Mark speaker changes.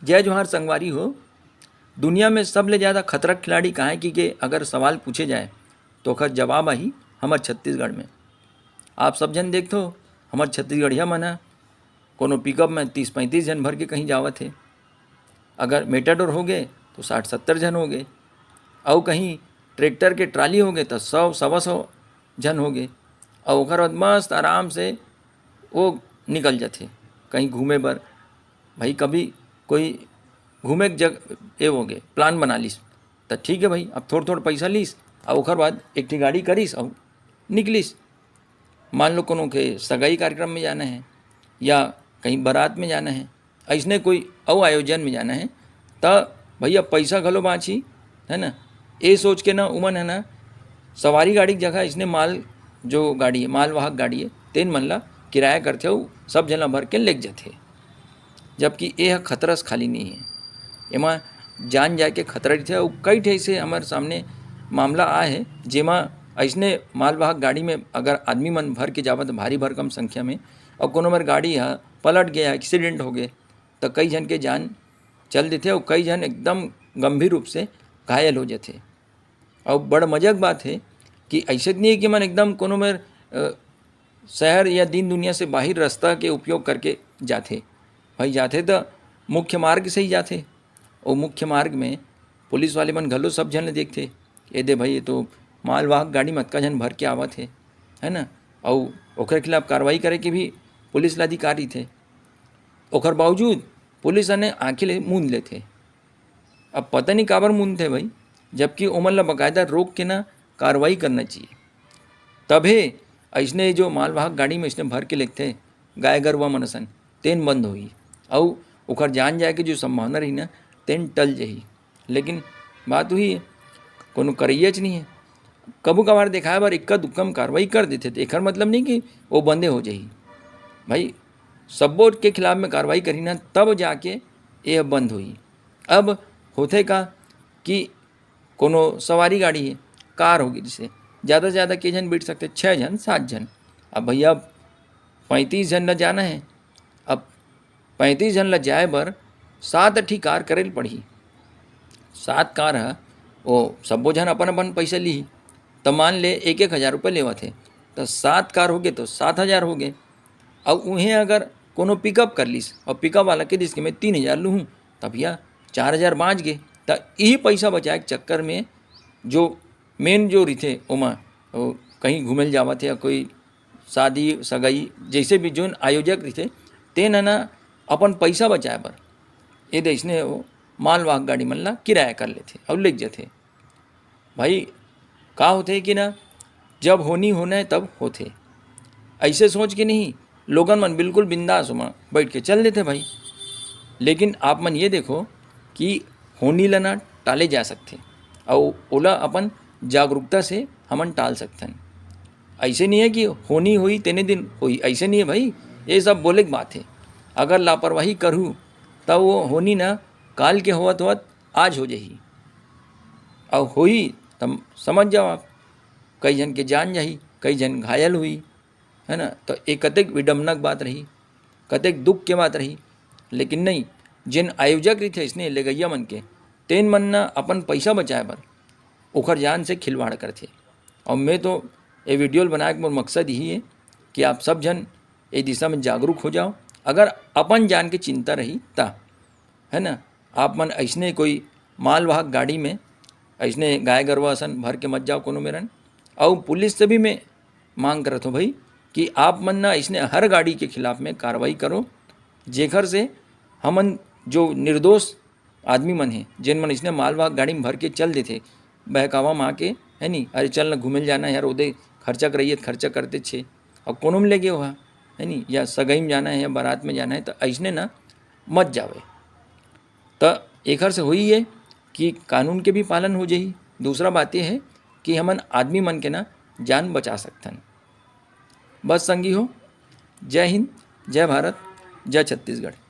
Speaker 1: जय जोहार संगवारी हो। दुनिया में सबले ज़्यादा खतरक खिलाड़ी कहाँ कि अगर सवाल पूछे जाए तो ओकर जवाब आही हमर छत्तीसगढ़ में। आप सब जन देख थो हमर छत्तीसगढ़िया मन ह कोनो पिकअप में 30-35 जन भर के कहीं जावत है। अगर मेटाडोर हो गए तो 60-70 जन हो गए, और कहीं ट्रैक्टर के ट्राली हो गए तो 100-125 जन हो गए। और ओकर बाद मस्त आराम से वो निकल जाते कहीं घूमे बर। भाई कभी कोई घूमे के ये हो गए प्लान बना लीस तो ठीक है भाई, अब थोड़ा थोड़ा पैसा लीस और ओकर बाद एक ठी गाड़ी करीस और निकलिस। मान लो कोनो के सगाई कार्यक्रम में जाना है या कहीं बारात में जाना है, ऐसने कोई और आयोजन में जाना है, तब भैया पैसा घलो बाँची है ना। ये सोच के ना उमन है ना सवारी गाड़ी की जगह इसने माल जो गाड़ी है मालवाहक गाड़ी है तेन मन ला किराया करते हो, सब जना भर के लेके जाते। जबकि यह खतरा से खाली नहीं है, एमा जान जाए के खतरा रही थे। और कई ठे से हमारे सामने मामला आए है जेमा ऐसने मालवाहक गाड़ी में अगर आदमी मन भर के जावत भारी भरकम संख्या में, और कोनो बार गाड़ी पलट गया एक्सीडेंट हो गए तो कई जन के जान चल देते और कई जन एकदम गंभीर रूप से घायल हो जाते। और बड़ मजाक बात है कि ऐसे नहीं है कि मन एकदम कोनो मेर शहर या दिन दुनिया से बाहर रास्ता के उपयोग करके जाते। भाई जाते तो मुख्य मार्ग से ही जाते, और मुख्य मार्ग में पुलिस वाले मन घलो सब जन देखते ये दे भाई ये तो मालवाहक गाड़ी में अतका जन भर के आवत है ना। और ओकर खिलाफ कार्रवाई करे के भी पुलिस ला अधिकारी थे, ओकर बावजूद पुलिस ने आँखें ले मूंद लेते। अब पता नहीं काबर मूंद थे भाई, जबकि ओमन ला बाकायदा रोक के ना कार्रवाई करना चाहिए। तभे ऐसने जो मालवाहक गाड़ी में इसने भर के लेते गाय गरुवा मनसन तेन बंद होई, और ओकर जान जाए के जो संभावना रही ना तेन टल जही। लेकिन बात वही है कोनो करैयच नहीं है। कबू कभार दिखाए बार इक्का दुक्कम कार्रवाई कर देते थे, एकर मतलब नहीं कि वो बंदे हो जाही। भाई सब्बो के खिलाफ में कार्रवाई करी ना तब जाके ये बंद हुई। अब होते का कि कोनो सवारी गाड़ी है कार होगी जिसे ज़्यादा से ज़्यादा के जन बैठ सकते 6 जन 7 जन। अब भैया 35 जन ला जाना है, अब 35 जन ला जाए बर 7 ठी कार करेल पड़ी। 7 कार है वो सब्बो जन अपन अपन पैसा ली, तो मान ले 1-1 हज़ार रुपये लेवत है तो 7 कार हो गए तो 7,000 हो गए। अब उन्हें अगर कोनो पिकअप कर लीस और पिकअप वाला के दिस के मैं 3,000 लूँ तब भैया 4,000 बाँच गए। तो यही पैसा बचाए के चक्कर में जो मेन जो रही ओमा कहीं घूमे जावत है या कोई शादी सगाई जैसे भी जो आयोजक रही तेन ना अपन पैसा बचाए बर ये देशने वो मालवाहक गाड़ी मन ला किराया कर लेते और ले जाते। भाई का होते कि ना जब होनी होना है तब होते, ऐसे सोच के नहीं लोगन मन बिल्कुल बिंदास में बैठ के चल देते भाई। लेकिन आप मन ये देखो कि होनी ला ना टाले जा सकते और ओला अपन जागरूकता से हमन टाल सकते हैं। ऐसे नहीं है कि होनी हुई तेने दिन हुई, ऐसे नहीं है भाई, ये सब बोले की बात है। अगर लापरवाही करूँ तब वो होनी ना काल के होवत होवत आज हो जाही, और हुई तब समझ जाओ आप कई जन के जान जाही, कई जन घायल हुई है ना। तो एक कतेक विडम्बनक बात रही, कतेक दुख के बात रही। लेकिन नहीं, जिन आयोजक रही थे इसने लेगैया मन के तेन मन ना अपन पैसा बचाए बर ओखर जान से खिलवाड़ करते। और मैं तो ये वीडियो बनाए के मोर मकसद यही है कि आप सब जन ये दिशा में जागरूक हो जाओ। अगर अपन जान के चिंता रही ता है ना, आप मन ऐसने कोई मालवाहक गाड़ी में ऐसने गाय गरवा असन भर के मत जाओ कोनो मेरन। और पुलिस से भी मैं मांग करत हूँ भाई कि आप मन ना इसने हर गाड़ी के खिलाफ में कार्रवाई करो, जेकर से हमन जो निर्दोष आदमी मन हैं जिन मन इसने मालवाहक गाड़ी में भर के चल देते बहकावा में आके है नी, अरे चल ना घूमे जाना है यार ओदे खर्चा करिए खर्चा करते छे और कोनो में ले गए वहाँ है नी, या सगाई में जाना है या बारात में जाना है तो ऐसने ना मत जावे। तो एकर से हुई है कि कानून के भी पालन हो जाही। दूसरा बात यह है कि हमन आदमी मन के ना जान बचा सकथन। बस संगी हो, जय हिंद, जय भारत, जय छत्तीसगढ़।